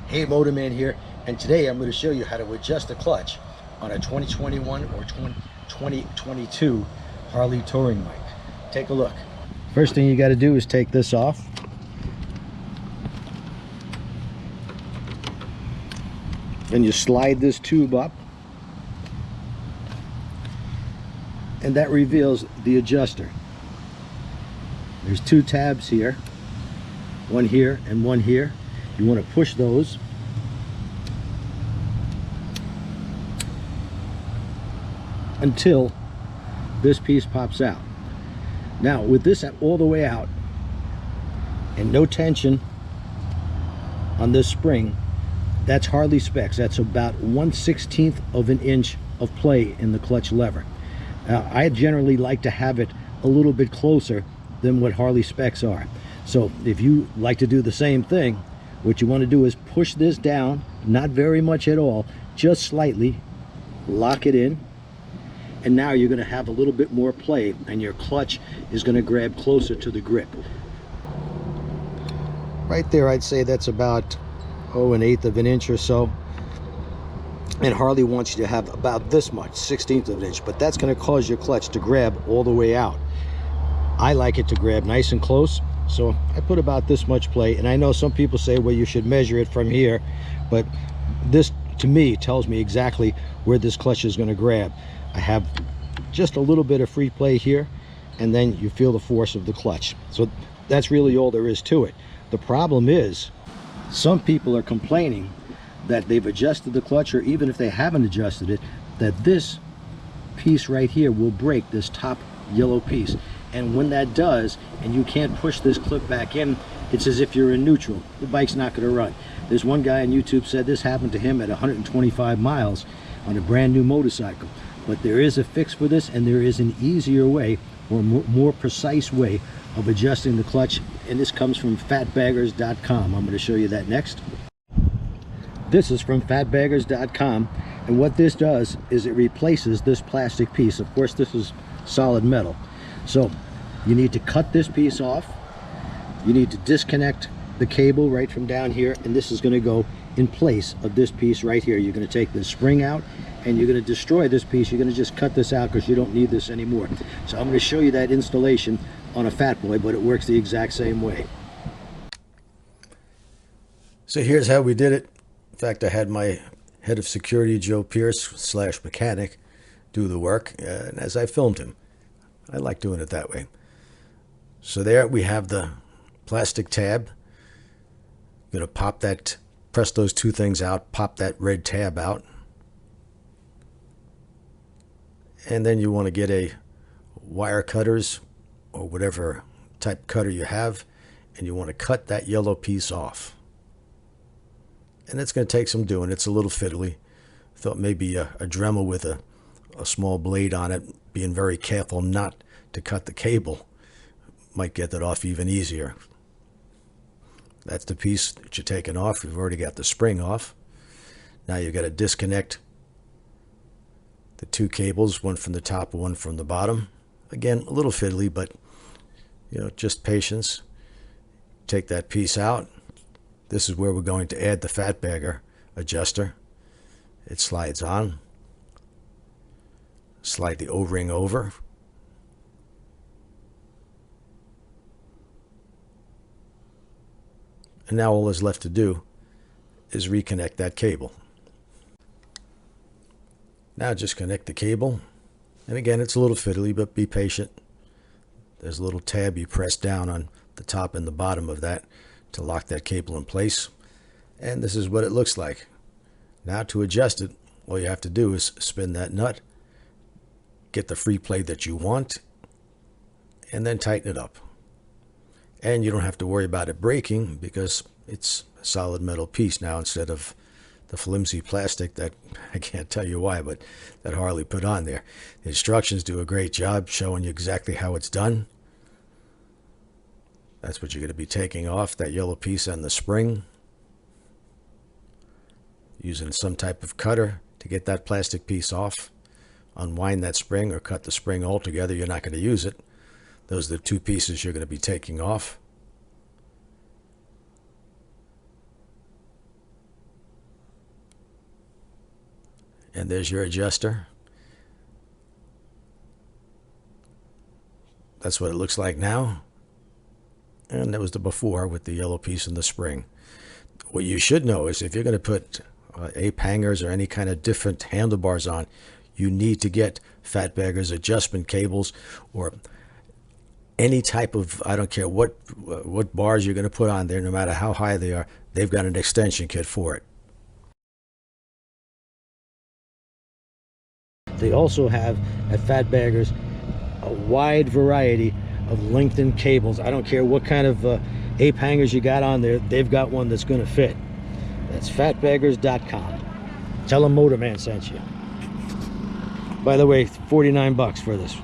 Hey, Motorman here, and today I'm going to show you how to adjust the clutch on a 2021 or 2022 Harley Touring bike. Take a look. First thing you got to do is take this off. Then you slide this tube up, and that reveals the adjuster. There's two tabs here, one here and one here. You want to push those until this piece pops out. Now with this all the way out and no tension on this spring, that's Harley specs. That's about 1/16 of an inch of play in the clutch lever. Now I generally like to have it a little bit closer than what Harley specs are. So if you like to do the same thing, what you want to do is push this down, not very much at all, just slightly, lock it in, and now you're going to have a little bit more play and your clutch is going to grab closer to the grip. Right there, I'd say that's about 1/8 of an inch or so, and Harley wants you to have about this much, 1/16 of an inch, but that's going to cause your clutch to grab all the way out. I like it to grab nice and close, so I put about this much play. And I know some people say, well, you should measure it from here, but this to me tells me exactly where this clutch is going to grab. I have just a little bit of free play here, and then you feel the force of the clutch. So that's really all there is to it. The problem is some people are complaining that they've adjusted the clutch, or even if they haven't adjusted it, that this piece right here will break, this top yellow piece. And when that does, and you can't push this clip back in, it's as if you're in neutral. The bike's not going to run. There's one guy on YouTube said this happened to him at 125 miles on a brand new motorcycle. But there is a fix for this, and there is an easier way, or more precise way of adjusting the clutch, and this comes from fatbaggers.com. I'm going to show you that next. This is from fatbaggers.com, and what this does is it replaces this plastic piece. Of course, this is solid metal. So you need to cut this piece off. You need to disconnect the cable right from down here, and this is going to go in place of this piece right here. You're going to take this spring out, and you're going to destroy this piece. You're going to just cut this out because you don't need this anymore. So I'm going to show you that installation on a Fat Boy, but it works the exact same way. So here's how we did it. In fact, I had my head of security, Joe Pierce / mechanic, do the work, and as I filmed him. I like doing it that way. So there we have the plastic tab. You're going to pop that, press those two things out, pop that red tab out. And then you want to get a wire cutters or whatever type cutter you have, and you want to cut that yellow piece off. And it's going to take some doing. It's a little fiddly. I thought maybe a Dremel with a small blade on it, being very careful not to cut the cable, might get that off even easier. That's the piece that you're taking off. You've already got the spring off. Now you've got to disconnect the two cables, one from the top and one from the bottom. Again, a little fiddly, but you know, just patience. Take that piece out. This is where we're going to add the fat bagger adjuster. It slides on. Slide the O-ring over. And now all there's left to do is reconnect that cable. Now just connect the cable. And again, it's a little fiddly, but be patient. There's a little tab you press down on the top and the bottom of that to lock that cable in place. And this is what it looks like. Now to adjust it, all you have to do is spin that nut, get the free play that you want, and then tighten it up. And you don't have to worry about it breaking because it's a solid metal piece now instead of the flimsy plastic that I can't tell you why, but that Harley put on there. The instructions do a great job showing you exactly how it's done. That's what you're going to be taking off, that yellow piece and the spring. Using some type of cutter to get that plastic piece off. Unwind that spring or cut the spring altogether. You're not going to use it. Those are the two pieces you're going to be taking off. And there's your adjuster. That's what it looks like now. And that was the before with the yellow piece and the spring. What you should know is if you're going to put ape hangers or any kind of different handlebars on, you need to get Fatbagger's adjustment cables, or any type of, I don't care what bars you're going to put on there, no matter how high they are, they've got an extension kit for it. They also have at Fatbagger's a wide variety of lengthened cables. I don't care what kind of ape hangers you got on there, they've got one that's going to fit. That's fatbaggers.com. Tell them Motorman sent you. By the way, $49 for this.